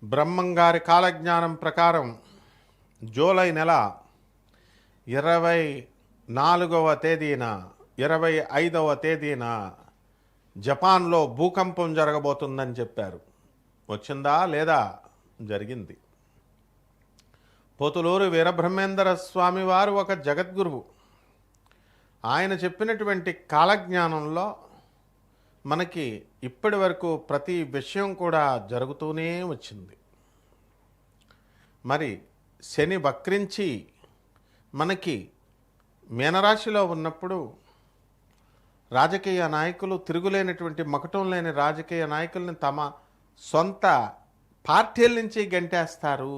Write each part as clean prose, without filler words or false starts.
బ్రహ్మంగారి కాలజ్ఞానం ప్రకారం జూలై నెల 24వ తేదీన 25వ తేదీన జపాన్లో భూకంపం జరగబోతుందని చెప్పారు. వచ్చిందా లేదా? జరిగింది. పోతులూరు వీరబ్రహ్మేంద్ర స్వామి వారు ఒక జగద్గురువు. ఆయన చెప్పినటువంటి కాలజ్ఞానంలో మనకి ఇప్పటి వరకు ప్రతి విషయం కూడా జరుగుతూనే వచ్చింది. మరి శని వక్రించి మనకి మీనరాశిలో ఉన్నప్పుడు రాజకీయ నాయకులు తిరుగులేనటువంటి మకుటం లేని రాజకీయ నాయకుల్ని తమ సొంత పార్టీల నుంచి గంటేస్తారు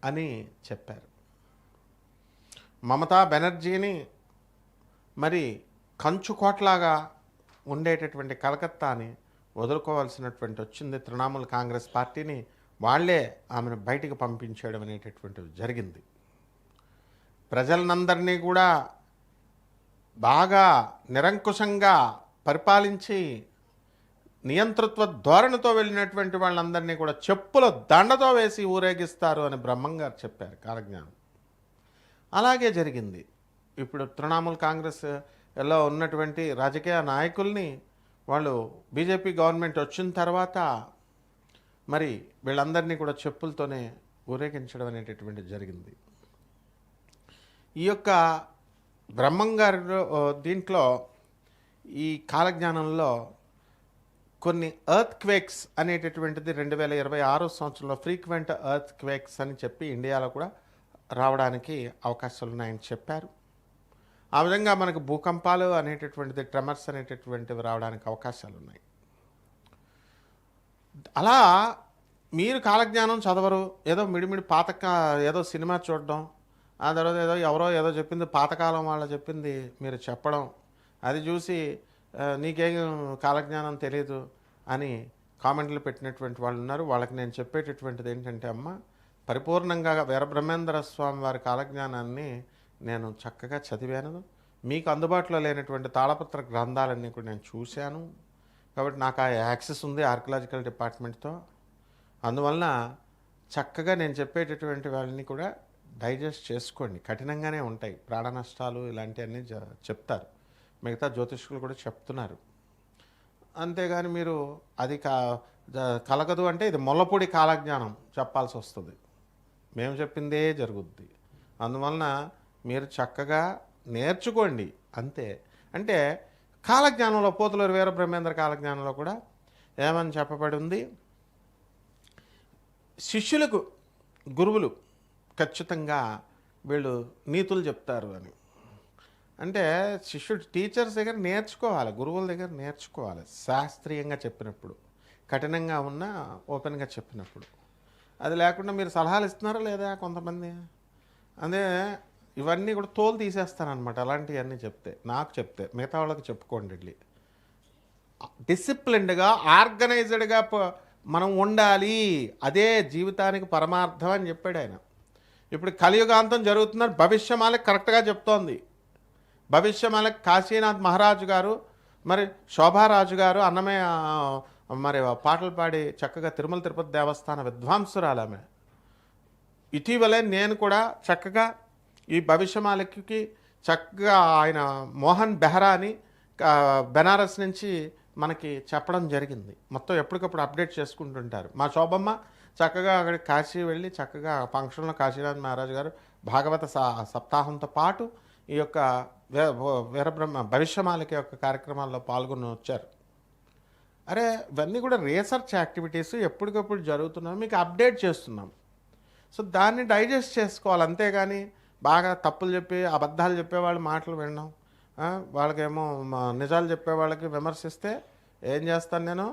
అని చెప్పారు. మమతా బెనర్జీని మరి కంచుకోట్లాగా ఉండేటటువంటి కలకత్తాని వదులుకోవాల్సినటువంటి వచ్చింది. తృణమూల్ కాంగ్రెస్ పార్టీని వాళ్లే ఆమెను బయటికి పంపించేయడం అనేటటువంటిది జరిగింది. ప్రజలందరినీ కూడా బాగా నిరంకుశంగా పరిపాలించి నియంతృత్వ ధోరణితో వెళ్ళినటువంటి వాళ్ళందరినీ కూడా చెప్పుల దండతో వేసి ఊరేగిస్తారు అని బ్రహ్మంగారు చెప్పారు కాలజ్ఞానం. అలాగే జరిగింది. ఇప్పుడు తృణమూల్ కాంగ్రెస్లో ఉన్నటువంటి రాజకీయ నాయకుల్ని వాళ్ళు బీజేపీ గవర్నమెంట్ వచ్చిన తర్వాత మరి వీళ్ళందరినీ కూడా చెప్పులతోనే ఊరేగించడం అనేటటువంటిది జరిగింది. ఈ యొక్క బ్రహ్మంగారు దీంట్లో ఈ కాలజ్ఞానంలో కొన్ని ఎర్త్ క్వేక్స్ అనేటటువంటిది 2026 సంవత్సరంలో ఫ్రీక్వెంట్ ఎర్త్ క్వేక్స్ అని చెప్పి ఇండియాలో కూడా రావడానికి అవకాశాలు ఉన్నాయని చెప్పారు. ఆ విధంగా మనకు భూకంపాలు అనేటటువంటిది ట్రెమర్స్ అనేటటువంటివి రావడానికి అవకాశాలు ఉన్నాయి. అలా మీరు కాలజ్ఞానం చదవరు, ఏదో మిడిమిడి ఏదో సినిమా చూడడం, ఆ తర్వాత ఎవరో ఏదో చెప్పింది పాతకాలం వాళ్ళు చెప్పింది మీరు చెప్పడం, అది చూసి నీకేం కాలజ్ఞానం తెలియదు అని కామెంట్లు పెట్టినటువంటి వాళ్ళు ఉన్నారు. వాళ్ళకి నేను చెప్పేటటువంటిది ఏంటంటే, అమ్మ పరిపూర్ణంగా వీరబ్రహ్మేంద్ర స్వామి వారి కాలజ్ఞానాన్ని నేను చక్కగా చదివాను. మీకు అందుబాటులో లేనటువంటి తాళపత్ర గ్రంథాలన్నీ కూడా నేను చూశాను. కాబట్టి నాకు ఆ యాక్సెస్ ఉంది ఆర్కియలాజికల్ డిపార్ట్మెంట్తో. అందువలన చక్కగా నేను చెప్పేటటువంటి వాళ్ళని కూడా డైజెస్ట్ చేసుకోండి. కఠినంగానే ఉంటాయి, ప్రాణ నష్టాలు ఇలాంటివన్నీ చెప్తారు. మిగతా జ్యోతిష్కులు కూడా చెప్తున్నారు. అంతేగాని మీరు అది కలగదు అంటే ఇది ముల్లపూడి కాలజ్ఞానం చెప్పాల్సి వస్తుంది. మేము చెప్పిందే జరుగుద్ది. అందువలన మీరు చక్కగా నేర్చుకోండి అంతే. అంటే కాలజ్ఞానంలో పోతులూరు వీరబ్రహ్మేంద్ర కాలజ్ఞానంలో కూడా ఏమని చెప్పబడి ఉంది, శిష్యులకు గురువులు ఖచ్చితంగా వీళ్ళు నీతులు చెప్తారు అని. అంటే శిష్యుడు టీచర్స్ దగ్గర నేర్చుకోవాలి, గురువుల దగ్గర నేర్చుకోవాలి. శాస్త్రీయంగా చెప్పినప్పుడు, కఠినంగా ఉన్న ఓపెన్గా చెప్పినప్పుడు. అది లేకుండా మీరు సలహాలు ఇస్తున్నారా లేదా కొంతమంది, అదే ఇవన్నీ కూడా తోలు తీసేస్తానమాట. అలాంటివన్నీ నాకు చెప్తే మిగతా వాళ్ళకి చెప్పుకోండి. వెళ్ళి డిసిప్లిన్డ్గా ఆర్గనైజ్డ్గా మనం ఉండాలి, అదే జీవితానికి పరమార్థం అని చెప్పాడు ఆయన. ఇప్పుడు కలియుగాంతం జరుగుతున్నారు, భవిష్యమాలకి కరెక్ట్గా చెప్తోంది. భవిష్యమాలకి కాశీనాథ్ మహారాజు గారు, మరి శోభారాజు గారు అన్నమయ్య మరి పాటలు పాడి చక్కగా తిరుమల తిరుపతి దేవస్థాన విద్వాంసురాలు ఆమె. ఇటీవలే నేను కూడా చక్కగా ఈ భవిష్యమాలకి చక్కగా ఆయన మోహన్ బెహ్రా అని బెనారస్ నుంచి మనకి చెప్పడం జరిగింది. మొత్తం ఎప్పటికప్పుడు అప్డేట్ చేసుకుంటుంటారు. మా శోభమ్మ చక్కగా అక్కడ కాశీ వెళ్ళి చక్కగా ఫంక్షన్లో కాశీనాథ్ మహారాజు గారు భాగవత సప్తాహంతో పాటు ఈ యొక్క భవిష్యమాలకి యొక్క కార్యక్రమాల్లో పాల్గొని వచ్చారు. అరే ఇవన్నీ కూడా రీసెర్చ్ యాక్టివిటీస్ ఎప్పటికప్పుడు జరుగుతున్నాం, మీకు అప్డేట్ చేస్తున్నాం. సో దాన్ని డైజెస్ట్ చేసుకోవాలి. అంతేగాని బాగా తప్పులు చెప్పి అబద్ధాలు చెప్పేవాళ్ళు మాటలు వినడం, వాళ్ళకేమో నిజాలు చెప్పే వాళ్ళకి విమర్శిస్తే ఏం చేస్తాను, నేను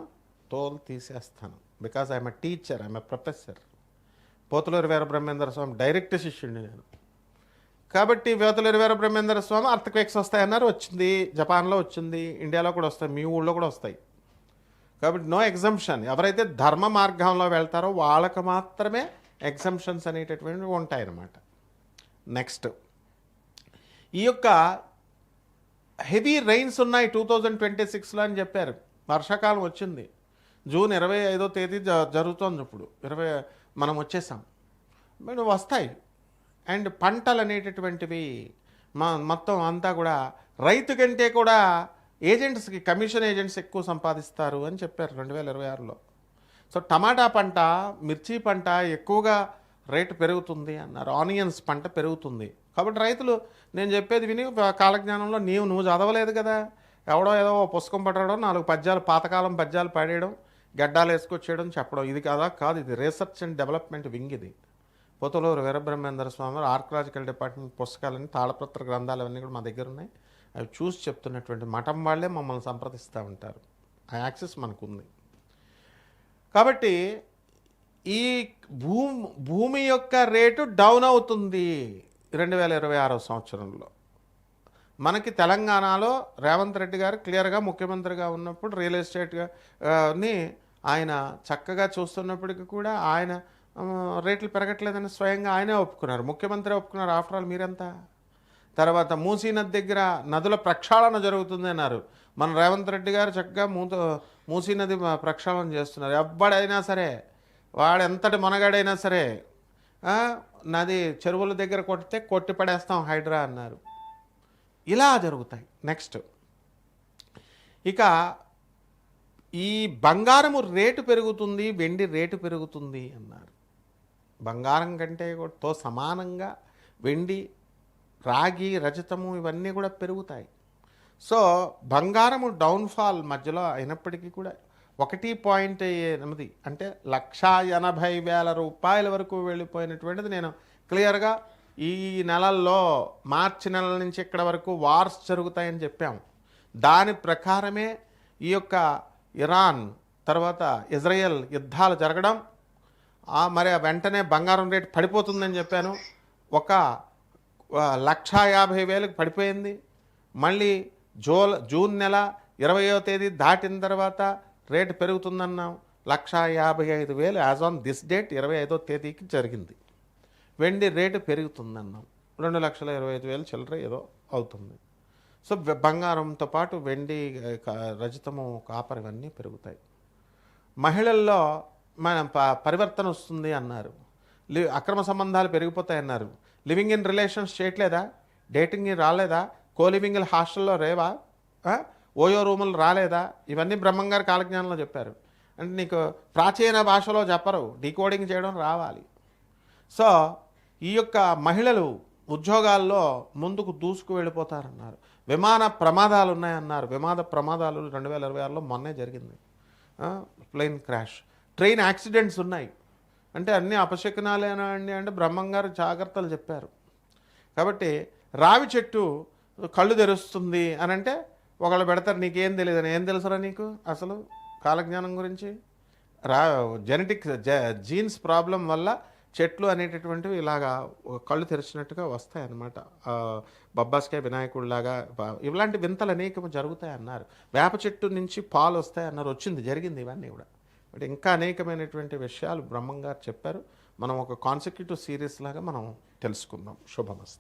తోలు తీసేస్తాను. Because I'm a teacher, I'm a professor. Pothuluru Veerabrahmendra Swamy direct శిష్యుడిని నేను. కాబట్టి పోతులూరు వీరబ్రహ్మేంద్ర స్వామి అర్థక్వేక్స్ వస్తాయన్నారు, వచ్చింది. జపాన్లో వచ్చింది, ఇండియాలో కూడా వస్తాయి, మీ ఊళ్ళో కూడా వస్తాయి. కాబట్టి నో ఎగ్జంప్షన్. ఎవరైతే ధర్మ మార్గంలో వెళ్తారో వాళ్ళకు మాత్రమే ఎగ్జంప్షన్స్ అనేటటువంటివి ఉంటాయన్నమాట. నెక్స్ట్, ఈ యొక్క హెవీ రైన్స్ ఉన్నాయి 2026లో అని చెప్పారు. వర్షాకాలం వచ్చింది. జూన్ 25వ తేదీ జరుగుతోంది. ఇప్పుడు మనం వచ్చేసాం. మీరు వస్తాయి. అండ్ పంటలు అనేటటువంటివి మొత్తం అంతా కూడా రైతు కంటే కూడా ఏజెంట్స్కి, కమిషన్ ఏజెంట్స్ ఎక్కువ సంపాదిస్తారు అని చెప్పారు 2026లో. సో టమాటా పంట, మిర్చి పంట ఎక్కువగా రేటు పెరుగుతుంది అన్నారు. ఆనియన్స్ పంట పెరుగుతుంది. కాబట్టి రైతులు, నేను చెప్పేది విని కాలజ్ఞానంలో నువ్వు చదవలేదు కదా, ఎవడో ఏదో పుస్తకం పట్టడం, 4 పద్యాలు, పాతకాలం పద్యాలు పాడేయడం, గడ్డాలు వేసుకొచ్చేయడం, చెప్పడం, ఇది కాదు. ఇది రీసెర్చ్ అండ్ డెవలప్మెంట్ వింగ్. ఇది పోతులూరు వీరబ్రహ్మేంద్ర స్వామి ఆర్కలాజికల్ డిపార్ట్మెంట్ పుస్తకాలన్నీ, తాళపత్ర గ్రంథాలు అవన్నీ కూడా మా దగ్గర ఉన్నాయి. అవి చూసి చెప్తున్నటువంటి మఠం వాళ్ళే మమ్మల్ని సంప్రదిస్తూ ఉంటారు. ఆ యాక్సెస్ మనకుంది. కాబట్టి ఈ భూమి యొక్క రేటు డౌన్ అవుతుంది 2026 సంవత్సరంలో. మనకి తెలంగాణలో రేవంత్ రెడ్డి గారు క్లియర్గా ముఖ్యమంత్రిగా ఉన్నప్పుడు రియల్ ఎస్టేట్ని ఆయన చక్కగా చూస్తున్నప్పటికీ కూడా ఆయన రేట్లు పెరగట్లేదని స్వయంగా ఆయనే ఒప్పుకున్నారు. ముఖ్యమంత్రి ఒప్పుకున్నారు. ఆఫ్టర్ ఆల్ మీరెంత? తర్వాత మూసీ నది దగ్గర నదుల ప్రక్షాళన జరుగుతుంది అన్నారు. మన రేవంత్ రెడ్డి గారు చక్కగా మూసీ నది ప్రక్షాళన చేస్తున్నారు. ఎవ్వడైనా సరే, వాడు ఎంతటి మనగాడైనా సరే, నది చెరువుల దగ్గర కొట్టి పడేస్తాం హైడ్రా అన్నారు. ఇలా జరుగుతాయి. నెక్స్ట్, ఇక ఈ బంగారము రేటు పెరుగుతుంది, వెండి రేటు పెరుగుతుంది అన్నారు. బంగారం కంటే తో సమానంగా వెండి, రాగి, రజతము ఇవన్నీ కూడా పెరుగుతాయి. సో బంగారము డౌన్ఫాల్ మధ్యలో అయినప్పటికీ కూడా 1.8 అంటే 1,80,000 రూపాయల వరకు వెళ్ళిపోయినటువంటిది నేను క్లియర్గా ఈ నెలల్లో, మార్చి నెలల నుంచి ఇక్కడ వరకు వార్స్ జరుగుతాయని చెప్పాము. దాని ప్రకారమే ఈ యొక్క ఇరాన్ తర్వాత ఇజ్రాయెల్ యుద్ధాలు జరగడం, మరి వెంటనే బంగారం రేటు పడిపోతుందని చెప్పాను. 1,50,000 పడిపోయింది. మళ్ళీ జూన్ నెల 20వ తేదీ దాటిన తర్వాత రేటు పెరుగుతుందన్నాం. 1,55,000 యాజ్ ఆన్ దిస్ డేట్ 25వ తేదీకి జరిగింది. వెండి రేటు పెరుగుతుందన్నాం. 2,25,000 చిల్లర ఏదో అవుతుంది. సో బంగారంతో పాటు వెండి, రజతము, కాపర్ ఇవన్నీ పెరుగుతాయి. మహిళల్లో మనం పరివర్తన వస్తుంది అన్నారు. అక్రమ సంబంధాలు పెరిగిపోతాయన్నారు. లివింగ్ ఇన్ రిలేషన్స్ చేయట్లేదా? డేటింగ్ రాలేదా? కోలివింగ్లు హాస్టల్లో రేవా? ఓయో రూములు రాలేదా? ఇవన్నీ బ్రహ్మంగారు కాలజ్ఞానంలో చెప్పారు. అంటే నీకు ప్రాచీన భాషలో చెప్పరు, డీకోడింగ్ చేయడం రావాలి. సో ఈ యొక్క మహిళలు ఉద్యోగాల్లో ముందుకు దూసుకు వెళ్ళిపోతారన్నారు. విమాన ప్రమాదాలు ఉన్నాయన్నారు. విమాన ప్రమాదాలు 2026లో మొన్నే జరిగింది. ప్లేన్ క్రాష్, ట్రైన్ యాక్సిడెంట్స్ ఉన్నాయి. అంటే అన్నీ అపశకునాలేనా అండి అంటే బ్రహ్మంగారు జాగ్రత్తలు చెప్పారు. కాబట్టి రావి చెట్టు కళ్ళు తెరుస్తుంది అని అంటే ఒకళ్ళు పెడతారు, నీకేం తెలియదు. ఏం తెలుసురా నీకు అసలు కాలజ్ఞానం గురించి? జీన్స్ ప్రాబ్లం వల్ల చెట్లు అనేటటువంటివి ఇలాగా కళ్ళు తెరిచినట్టుగా వస్తాయన్నమాట. బొబ్బాస్కాయ వినాయకుడిలాగా ఇలాంటి వింతలు అనేకము జరుగుతాయి అన్నారు. వేప చెట్టు నుంచి పాలు వస్తాయి అన్నారు. జరిగింది ఇవన్నీ కూడా. బట్ ఇంకా అనేకమైనటువంటి విషయాలు బ్రహ్మంగారు చెప్పారు. మనం ఒక కాన్సెక్యూటివ్ సిరీస్ లాగా మనం తెలుసుకుందాం. శుభమస్తు.